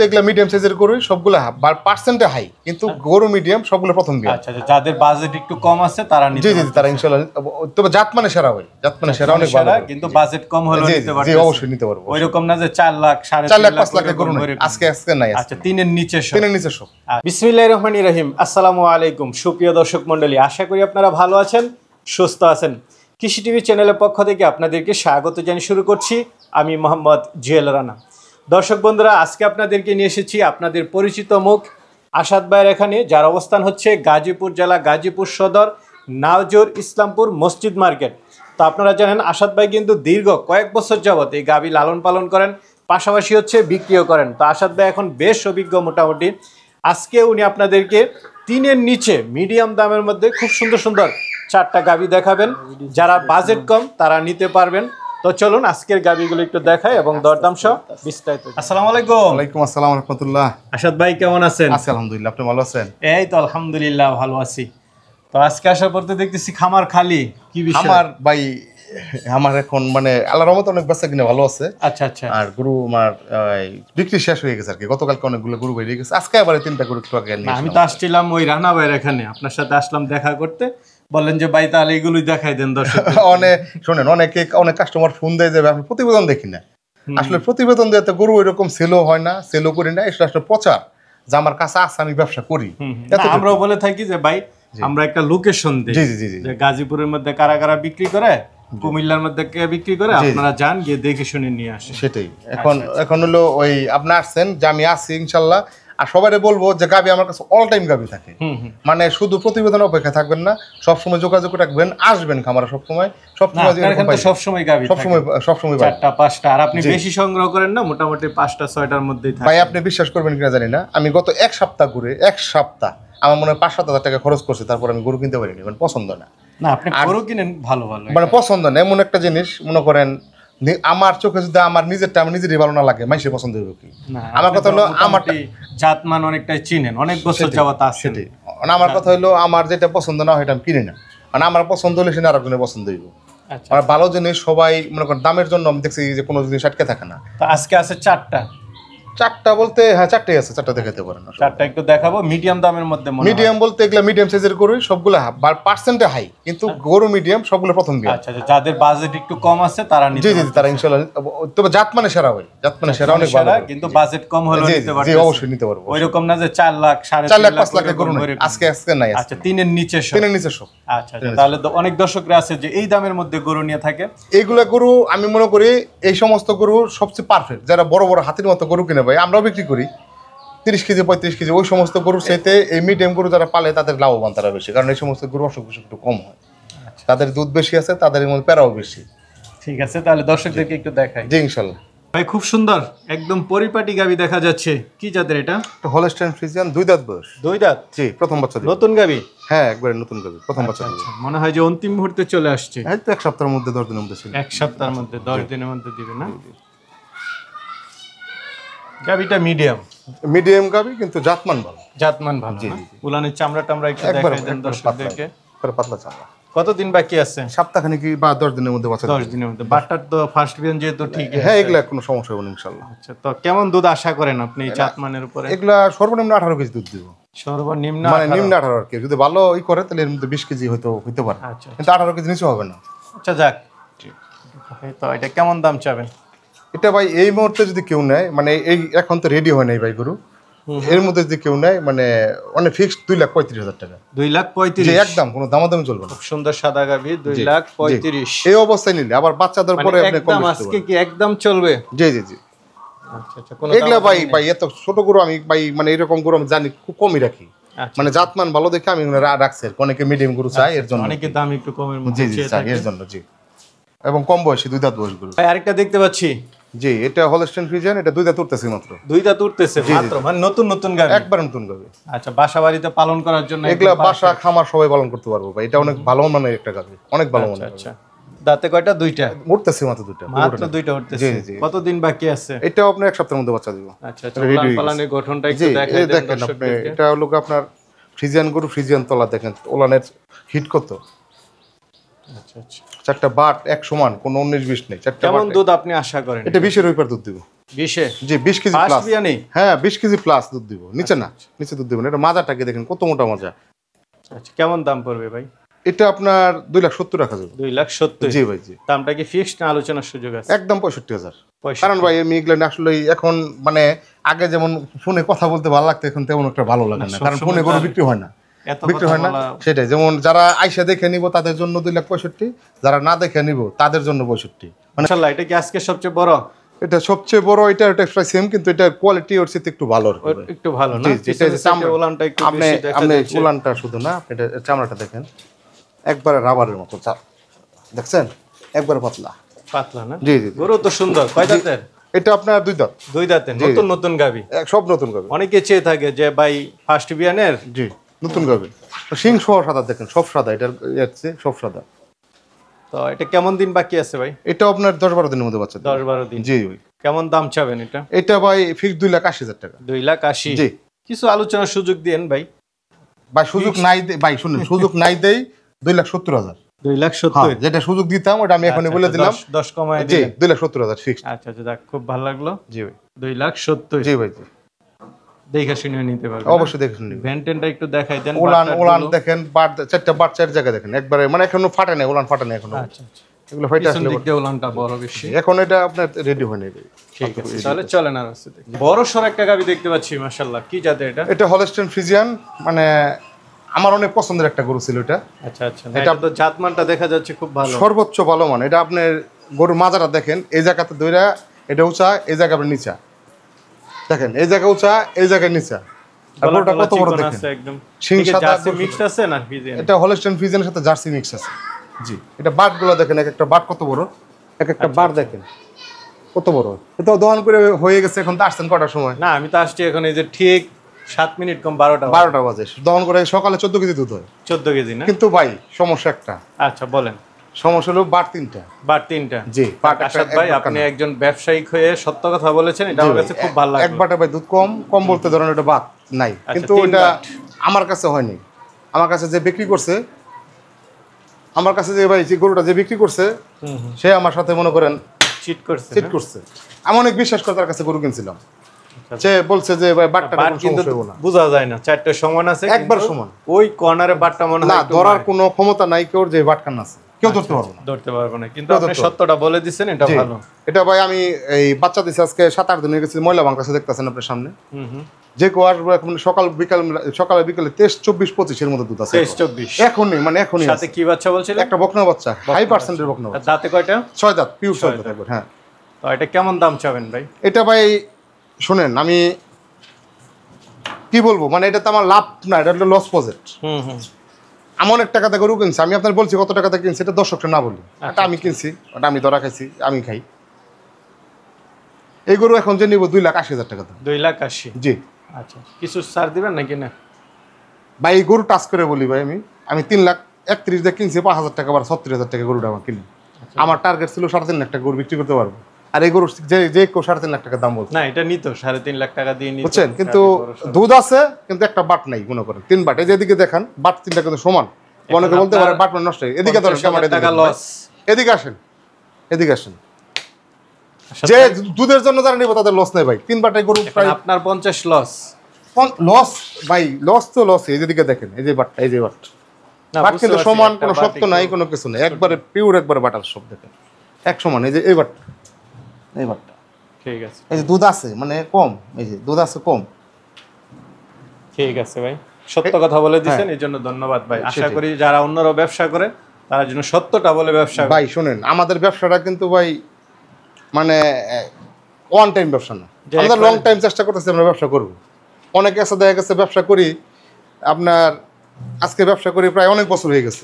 এগুলা মিডিয়াম সাইজের গরু, সবগুলো পার্সেন্টে হাই, কিন্তু গরু মিডিয়াম, সবগুলো প্রথম বিয়ান। আচ্ছা, যাদের বাজেট একটু কম আছে তারা নিতে জি জি, তারা ইনশাআল্লাহ, তবে জাতমানে সেরা হয়, জাতমানে সেরা অনেক ভালো, কিন্তু বাজেট কম হলেও নিতে পারবে। জি অবশ্যই নিতে পারবো। ওইরকম না যে 4 লাখ 4 লাখ 5 লাখের গরু নাই আজকে নাই। আচ্ছা, তিনের নিচে সব। তিনের নিচে সব। বিসমিল্লাহির রহমানির রহিম। আসসালামু আলাইকুম সুপ্রিয় দর্শক মণ্ডলী, আশা করি আপনারা ভালো আছেন, সুস্থ আছেন। কৃষি টিভি চ্যানেলের পক্ষ থেকে আপনাদেরকে স্বাগত জানিয়ে শুরু করছি আমি মোহাম্মদ জুয়েল রানা। দর্শক বন্ধুরা, আজকে আপনাদেরকে নিয়ে এসেছি আপনাদের পরিচিত মুখ আসাদ ভাইয়ের এখানে, যার অবস্থান হচ্ছে গাজীপুর জেলা, গাজীপুর সদর, নাওজোর ইসলামপুর মসজিদ মার্কেট। তো আপনারা জানেন আসাদ ভাই কিন্তু দীর্ঘ কয়েক বছর যাবত এই গাভী লালন পালন করেন, পাশাপাশি হচ্ছে বিক্রিও করেন। তো আসাদ ভাই এখন বেশ অভিজ্ঞ মোটামুটি। আজকে উনি আপনাদেরকে তিনের নিচে মিডিয়াম দামের মধ্যে খুব সুন্দর সুন্দর 4টা গাভী দেখাবেন। যারা বাজেট কম তারা নিতে পারবেন। তো চলুন আজকের গাভীগুলো একটু দেখাই এবং দরদাম সহ বিস্তারিত। আসসালামু আলাইকুম। ওয়ালাইকুম আসসালাম ওয়া রাহমাতুল্লাহ। আসাদ ভাই কেমন আছেন? আছি আলহামদুলিল্লাহ, আপনি ভালো আছেন? এই তো আলহামদুলিল্লাহ ভালো আছি। তো আজকে আসার পর তো দেখতেছি খামার খালি, কি বিষয়? আমার ভাই, আমার এখন মানে আল্লাহর রহমতে অনেক বেচা কিনে ভালো আছে। আচ্ছা আচ্ছা। আর গরু আমার বিক্রি শেষ হয়ে গেছে আর কি, গতকালকে অনেকগুলো গরু বেরিয়ে গেছে, আজকে আবার 3টা গরু একটু আগে নিয়ে আমি তো আসছিলাম ওই রানা ভাইয়ের এখানে, আপনার সাথে আসলাম দেখা করতে, বললেন যে ভাই তাহলে এগুলোই দেখাই দেন দর্শক। অনেক শোনেন, অনেক কাস্টমার ফোন দেয় যাবে, আমি প্রতিবেদন দেখি না আসলে, প্রতিবেদন দিয়ে তো গরু এরকম সেলও হয় না, সেলও করি না, এটা আসলে প্রচার যে আমার কাছে আছে, আমি ব্যবসা করি। আমরাও বলে থাকি যে ভাই আমরা একটা লোকেশন দিই, জি জি জি, যে গাজীপুরের মধ্যে কারা কারা বিক্রি করে, কুমিল্লার মধ্যে কে বিক্রি করে, আপনারা যান গিয়ে দেখে শুনে নিয়ে আসেন। সেটাই এখন হলো ওই আপনি আসছেন যে আমি আছি ইনশাল্লাহ। আর সবাই বলবো যে গাভী আমার কাছে অল টাইম গাভী থাকে, মানে শুধু প্রতিবেদন অপেক্ষা থাকবেন না, সবসময় যোগাযোগ রাখবেন, আসবেন খামারে সবসময় সবসময় গাভী, সবসময় 4টা 5টা। আর আপনি বেশি সংগ্রহ করেন না, মোটামুটি 5টা 6টার মধ্যেই থাকে। ভাই আপনি বিশ্বাস করবেন কিনা জানি না, আমি গত এক সপ্তাহ ঘুরে, এক সপ্তাহ আমার মনে হয় 5-7 হাজার টাকা খরচ করছে, তারপর আমি গরু কিনতে পারিনি, মানে পছন্দ না। না আপনি গরু কিনেন ভালো ভালো, মানে পছন্দ না এমন একটা জিনিস, মনে করেন আমার চোখে যদি আমার নিজেরটা আমার নিজেরই ভালো না লাগে, মানুষের পছন্দ হবে কি? আমার কথা হলো আমার জাতমান অনেকটাই চিনেন, অনেক বছর যাবত আছে। সেটাই আমার কথা হলো, আমার যেটা পছন্দ না হয় এটা আমি কিনি না, মানে আমার পছন্দ হলে সেটা আরেকজনের পছন্দ হইব। আর ভালো জিনিস সবাই মনে করেন দামের জন্য আমি দেখছি যে কোনো জিনিস আটকে থাকে না। তো আজকে আছে 4টা। 4টা বলতে হ্যাঁ 4টাই আছে, 4টা দেখাতে পারেন। 4টা একটু দেখাবো মিডিয়াম দামের মধ্যে। মিডিয়াম বলতে এগুলা মিডিয়াম সাইজের গরু, সবগুলো পার্সেন্টে হাই, কিন্তু গরু মিডিয়াম, সবগুলো প্রথম বিয়ান। আচ্ছা, যাদের বাজেট একটু কম আছে তারা নিতে পারবে। জি জি, তারা ইনশাআল্লাহ, তবে জাতমানে সেরা হয়, জাতমানে সেরা অনেক ভালো, কিন্তু বাজেট কম হলেও নিতে পারবে। জি অবশ্যই নিতে পারবো। ওইরকম না যে 4 লাখ 4 লাখ 5 লাখের গরু নাই আজকে নাই। আচ্ছা, তিনের নিচে সব। তিনের নিচে সব। আচ্ছা, তাহলে অনেক দর্শকরা আছে যে এই দামের মধ্যে গরু নিয়ে থাকে। এইগুলা গরু আমি মনে করি এই সমস্ত গরু সবচেয়ে পারফেক্ট, যারা বড় বড় হাতির মতো গরু কিনে, ভাই আমরাও বিক্রি করি 30 কেজি 35 কেজি, ওই সমস্ত গরুর চাইতে এই মিডিয়াম গরু যারা পালে তাদের লাভবান তারা বেশি, কারণ এই সমস্ত গরু অসুখ বিসুখ একটু কম হয়, তাদের দুধ বেশি আছে, তাদের মধ্যে প্যারাও বেশি। ঠিক আছে, তাহলে দর্শকদেরকে একটু দেখাই। জি ইনশাআল্লাহ। ভাই খুব সুন্দর একদম পরিপাটি গাভী দেখা যাচ্ছে, কি জাতের এটা? হলস্টাইন ফ্রিজিয়ান, 2 দাঁত বয়স। 2 দাঁত? জি, প্রথম বাচ্চা। নতুন গাভী? হ্যাঁ একবারে নতুন গাভী, প্রথম বাচ্চা। মনে হয় যে অন্তিম মুহূর্তে চলে আসছে। এই তো 1 সপ্তাহের মধ্যে 10 দিনের মধ্যে ছিল। 1 সপ্তাহের মধ্যে 10 দিনের মধ্যে দিবে না? গাভীটা মিডিয়াম গাভী, কিন্তু জাতমান ভালো। জাতমান ভালো। জি জি। উলানের চামড়া টামড়া একটু দেখাই দেন দর্শকদেরকে। পাতলা চামড়া। কতদিন বাকি আছে? সপ্তাহখানেক কি বা 10 দিনের মধ্যে বাচ্চা। 10 দিনের মধ্যে। বাটার তো ফার্স্ট বিয়ান যেহেতু ঠিক আছে। হ্যাঁ এগুলা কোনো সমস্যা হবে না ইনশাআল্লাহ। আচ্ছা, তো কেমন দুধ আশা করেন আপনি এই জাতমানের উপরে? এগুলা সর্বনিম্ন 18 কেজি দুধ দিব। সর্বনিম্ন মানে নিম্ন 18 আর কি, যদি ভালো করে তাহলে এর মধ্যে 20 কেজি হইতে পারে। আচ্ছা, কিন্তু 18 কেজি নিচে হবে না। আচ্ছা যাক, তো এটা কেমন দাম চাবেন? এটা ভাই এই মুহূর্তে যদি কেউ নেয়, মানে এই এখন তো রেডি হয় নাই ভাই গরু, এর মধ্যে যদি কেউ নেয় মানে অনেক ফিক্সড 2,35,000 টাকা। 2,35,000? জি একদম, কোনো দামাদামি চলবে না। খুব সুন্দর সাদা গাভী, 2,35,000 এই অবস্থায় নিলে, আবার বাচ্চা দেওয়ার পরে আপনি কম করতে আজকে কি একদম চলবে? জি জি জি। আচ্ছা আচ্ছা, এগুলা ভাই এত ছোট গরু আমি ভাই মানে এরকম গরু আমি জানি খুব কমই রাখি, মানে জাতমান ভালো দেখে আমি রাখছি। অনেকে মিডিয়াম গরু চাই, এর জন্য অনেকে দাম একটু কমের মধ্যে চাই এর জন্য। জি, এবং কম বয়সী 2 দাঁত বয়স গরু। ভাই আরেকটা দেখতে পাচ্ছি। জি, এটা হলস্টাইন ফ্রিজিয়ান, এটা 2 দাঁত উঠতেছে মাত্র। 2 দাঁত উঠতেছে মাত্র, মানে নতুন গাভী, একবার নতুন গাভী। আচ্ছা, বাসা বাড়িতে পালন করার জন্য এগুলা বাসা খামার সবাই পালন করতে পারবো ভাই, এটা অনেক ভালো মানের একটা গাভী, অনেক ভালো মানের। আচ্ছা, দাঁতে কয়টা? 2টা উঠতেছে মাত্র, 2টা মাত্র 2টা উঠতেছে। কতদিন বাকি আছে? এটা আপনার 1 সপ্তাহের মধ্যে বাচ্চা দিব। আচ্ছা, উলান পালানের গঠনটা একটু দেখাই দেন দর্শকদেরকে। এটা হলো আপনার ফ্রিজিয়ান গরু, ফ্রিজিয়ান তলা দেখেন, ওলানের হিট কত। আচ্ছা আচ্ছা, 4টা বাট এক সমান, কোনো 19-20 নেই। 4টা কেমন দুধ আপনি আশা করেন? এটা 20-এর উপর দুধ দিব। 20-এ জি 20 কেজি ফার্স্ট প্লাস। বিয়ানি? হ্যাঁ 20 কেজি প্লাস দুধ দিব, নিচে না, নিচে দুধ দিব না। এটা মাজাটাকে দেখেন কত মোটা মাজা। আচ্ছা, কেমন দাম পড়বে ভাই? এটা আপনার 2,70,000 রাখা যাবে। 2,70,000? জি ভাই জি, দামটা কি ফিক্সড না আলোচনার সুযোগ আছে? একদম 65,000। 65? কারণ ভাই আমি এগুলো আসলে এখন মানে আগে যেমন ফোনে কথা বলতে ভালো লাগতো, এখন তেমন একটা ভালো লাগে না, কারণ ফোনে গরু বিক্রি হয় না, এত বিক্রি কথা হয় না। বলা- সেটাই, যেমন যারা আইসা দেখে নিব তাদের জন্য 2,65,000, যারা না দেখে নিব তাদের জন্য 65। মানে মাশাআল্লাহ, এটা কি আজকে সবচেয়ে বড়? এটা সবচেয়ে বড়, এটা প্রায় সেম, কিন্তু এটা কোয়ালিটি ওর চেয়ে একটু ভালো আর কি ভাই। একটু ভালো না? জি, জি, এটা পিছনের হচ্ছে চামড়া। সাইডে ওলানটা একটু আপনি বেশি দেখা আপনি যাচ্ছে। উলানটা শুধু না, এটা চামড়াটা দেখেন একবারে রাবারের মতো, দেখছেন একবারে পাতলা। পাতলা না? জি জি জি। গরু তো সুন্দর। কয় দাঁতের? এটা আপনার 2 দাঁত। 2 দাঁতের। জি, নতুন নতুন গাবি। সব নতুন গাবে। অনেকে চেয়ে থাকে যে ভাই ফার্স্ট বিয়ানের। জি নতুন গাবে। সিং সহ সাদা দেখেন, সব সাদা, এটার যাচ্ছে সব সাদা। তো এটা কেমন দিন বাকি আছে ভাই? এটা আপনার 10-12 দিনের মধ্যে বাচ্চা দেবে। 10-12 দিন। জি ভাই। কেমন দাম চাবেন এটা? এটা ভাই ফিক্স 2,80,000 টাকা। 2,80,000? জি কিছু আলোচনার সুযোগ দেন ভাই। ভাই, সুযোগ নাই ভাই, শুনুন, সুযোগ নাই দেই 2,70,000। 2,70,000? যেটা সুযোগ দিতাম ওটা আমি এখনই বলে দিলাম। 10 কমায় জি দিলেন। 2,70,000 ফিক্সড। আচ্ছা আচ্ছা, যাক, খুব ভালো লাগলো। জি ভাই। 2,70,000 জি ভাই জি, দেখে শুনে নিতে পারবেন। অবশ্যই দেখুন। ভ্যানটেনটা একটু দেখাই দেন। ওলান বাটটার ওলান গুলো। দেখেন, বাট চারটা বাট চার জায়গায় দেখেন একবারে, মানে এখনো ফাটে নাই, ওলান ফাটে নাই এখনো। আচ্ছা আচ্ছা, এগুলো ফাইটে পিছন আসলে দিক দিয়ে ওলানটা বড় বেশি। এখন এটা আপনার রেডি হয়নি ভাই। ঠিক আছে, তাহলে চলেন আর আসতে দেখি। বড় সর একটা গাবি দেখতে পাচ্ছি, মাশাআল্লাহ। কি জাতের এটা? এটা হলস্টেইন ফ্রিজিয়ান, মানে আমার অনেক পছন্দের একটা গরু ছিল এটা। আচ্ছা আচ্ছা, এটা তো জাতমানটা দেখা যাচ্ছে খুব ভালো। সর্বোচ্চ ভালো মান। এটা আপনার গরুর মাজাটা দেখেন, এই জায়গাতে দইরা এটা উঁচা, এই জায়গা আপনার নিচা দেখেন, এই জায়গা উঁচা, এই জায়গায় নিচা। আর গরুটা কত বড় দেখেন, আছে একদম। শিং সাদা জার্সি গরু। মিক্স আছে না ফিজিয়ান? এটা হলস্টেইন ফ্রিজিয়ানের সাথে জার্সি মিক্স আছে। জি, এটা বাটগুলো দেখেন, এক একটা বাট কত বড়, এক একটা বাট দেখেন কত বড়। এটা দহন করে হয়ে গেছে, এখন তো আসছেন কটার সময়? না, আমি তো আসছি এখন, এই যে ঠিক 7 মিনিট কম 12টা 12টা বাজে। দহন করে সকালে 14 কেজি দুধ হয়। 14 কেজি না? কিন্তু ভাই সমস্যা একটা, আচ্ছা বলেন। সমস্যা হলো বাট 3টা। বাট 3টা? জি, বাট আশাদ ভাই, আপনি একজন ব্যবসায়িক হয়ে সত্য কথা বলেছেন, এটা আমার কাছে খুব ভালো এক লাগলো। বাটে ভাই দুধ কম কম বলতে ধরেন এটা বাত নাই, কিন্তু 3 এটা বাট। আমার কাছে হয়নি। আমার কাছে যে বিক্রি করছে, আমার কাছে যে ভাই যে গরুটা যে বিক্রি করছে, সে আমার সাথে মনে করেন চিট করছে চিট না? করছে। আমি অনেক বিশ্বাস করে তার কাছে গরু কিনছিলাম। সে বলছে যে ভাই বাটটা বাট কোনো কিন্তু সমস্যা হবে না। বোঝা যায় না, চারটে সমান আছে একবার কিন্তু সমান। ওই কর্নারে বাটটা মনে না, হয় একটু ধরার বাড়ে। কোনো ক্ষমতা নাই কেউ, যে বাটকান আছে কেউ ধরতে পারবে না। ধরতে পারবো না, কিন্তু কেউ আপনি ধরতে পারবে না। সত্যটা বলে দিছেন, এটা জি, ভালো। এটা ভাই আমি এই বাচ্চা দিছি আজকে 7-8 দিন হয়ে গেছে, ময়লা বাংলাদেশে দেখতেছেন আপনার সামনে। হুম। যে কেউ আসবে এখন সকাল বিকাল, সকালে বিকালে 23, 24, 25 এর মধ্যে দুধ আছে। 23, 24 এখনই, মানে এখনই সাথে কি বাচ্চা বলছিলেন? একটা বকনা বাচ্চা, হাই পার্সেন্টের বকনা আর বাচ্চা। দাঁতে কয়টা? 6 দাঁত, পিওর 6 দাঁত একবার। হ্যাঁ, তো এটা কেমন দাম চাবেন ভাই? এটা ভাই শুনেন, আমি কি বলবো, মানে এটা তো আমার লাভ না, এটা হলো লস প্রজেক্ট। হুম। আমি অনেক টাকাতে গরু কিনছি, আমি আপনার বলছি কত টাকাতে কিনছি, এটা দর্শকটা না বলি। এটা আমি কিনছি, ওটা আমি ধরা খাইছি, আমি খাই। এই গরু এখন যে নিব 2,80,000 টাকা দাম। 2,80,000? জি আচ্ছা, কিছু ছাড় দিবেন নাকি না? ভাই, এই গরু টাচ করে বলি ভাই, আমি 3,31,000 দিয়ে কিনছি, 5,000 টাকা বা 36,000 টাকা গরুটা আমার কিনি। আমার টার্গেট ছিল 3.5 লাখ টাকা গরু বিক্রি করতে পারবো। আর এই গরু যে যে কেউ 3.5 লাখ টাকা দাম বলছে, না, এটা নিত 3.5 লাখ টাকা দিয়ে নিত, বুঝছেন, কিন্তু দুধ আছে, কিন্তু একটা বাট নাই মনে করেন। 3 বাট, এই যে এদিকে দেখান, বাট 3টা কিন্তু সমান। অনেকে বলতে পারে বাট মানে নষ্ট, এদিকে ধরেন, ক্যামেরা টাকা এদিকে লস। এদিকে আসেন, এদিকে আসেন। যে দুধের জন্য যারা নিব তাদের লস নেই ভাই। 3 বাটে গরু প্রায় আপনার 50 লস। লস ভাই, লস তো লস। এই যে দিকে দেখেন, এই যে বাটটা, এই যে বাট, না, বাট বুঝতে কিন্তু পারছি, সমান, একটা কোনো বাট শক্ত নাই, কোনো কিছু নেই, একবারে পিওর, একবারে বাটার সব দেখেন এক সমান। এই যে এই বাটটা, এই বাটটা, ঠিক আছে, এই যে দুধ আছে মানে কম, এই যে দুধ আছে কম। ঠিক আছে ভাই, সত্য কথা বলে দিছেন, এই জন্য ধন্যবাদ ভাই। আশা সেটাই। করি যারা অন্যরা ব্যবসা করে তারা যেন সত্যটা বলে ব্যবসা করে। ভাই শুনেন, আমাদের ব্যবসাটা কিন্তু ভাই মানে ওয়ান টাইম ব্যবসা না, যে আমাদের একবারে- লং টাইম চেষ্টা করতেছি আমরা ব্যবসা করবো। অনেকে আছে দেখা গেছে ব্যবসা করি আপনার, আজকে ব্যবসা করি প্রায় অনেক বছর হয়ে গেছে।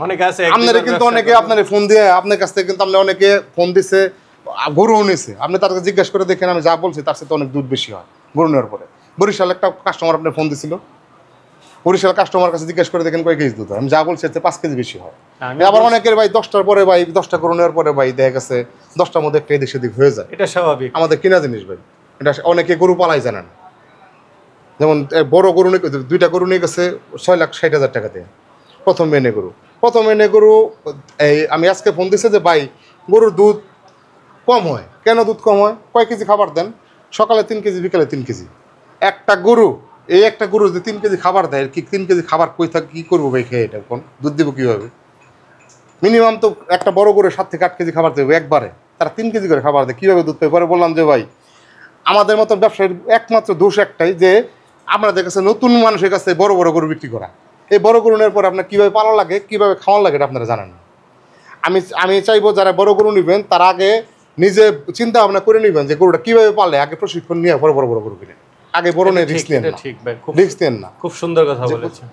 অনেকে আছে আপনারা কিন্তু অনেকে আপনার ফোন দিয়ে, আপনার কাছ থেকে কিন্তু আপনি অনেকে ফোন দিছে, গরুও নিয়েছে, আপনি তাদেরকে জিজ্ঞাসা করে দেখেন, আমি যা বলছি তার সাথে অনেক দুধ বেশি হয় গরু নেওয়ার পরে। বরিশাল একটা কাস্টমার আপনার ফোন দিছিল, বরিশাল কাস্টমার কাছে জিজ্ঞাসা করে দেখেন কয় কেজি দুধ হয়, আমি যা বলছি এতে 5 কেজি বেশি হয়। আবার অনেকের ভাই 10টার পরে ভাই, 10টা গরু নেওয়ার পরে ভাই দেখা গেছে 10টার মধ্যে একটা এদিক সেদিক হয়ে যায়। এটা স্বাভাবিক। আমাদের কিনা জিনিস ভাই, এটা অনেকে গরু পালাই জানে না। যেমন বড় গরু নিয়ে 2টা গরু নিয়ে গেছে 6,60,000 টাকা দিয়ে, প্রথম মেনে গরু। এই আমি আজকে ফোন দিছে যে ভাই গরুর দুধ কম হয়। কেন দুধ কম হয়? কয় কেজি খাবার দেন? সকালে 3 কেজি, বিকালে 3 কেজি। একটা গরু, এই একটা গরু যদি 3 কেজি খাবার দেয়, কি 3 কেজি খাবার কই থাকে, কী করবো ভাই খেয়ে? এটা এখন দুধ দেবো কীভাবে? মিনিমাম তো একটা বড় গরু 7 থেকে 8 কেজি খাবার দেবে একবারে। তারা 3 কেজি করে খাবার দেয়, কীভাবে দুধ পায়? পরে বললাম যে ভাই, আমাদের মতো ব্যবসায়ীর একমাত্র দোষ একটাই, যে আপনাদের কাছে নতুন মানুষের কাছে বড় বড় গরু বিক্রি করা। এই বড় গরু নেওয়ার পর আপনার কীভাবে পালা লাগে, কীভাবে খাওয়ান লাগে, এটা আপনারা জানেন না। আমি চাইবো যারা বড় গরু নেবেন তারা আগে নিজে চিন্তা ভাবনা করে নেবেন যে গরুটা কীভাবে পালে, আগে প্রশিক্ষণ নিয়ে বড় বড় গরু কিনে। আগে বড় নিয়ে রিস্ক নেন এটা না, ঠিক ভাই, খুব রিস্ক নেন না। খুব সুন্দর কথা বলেছেন।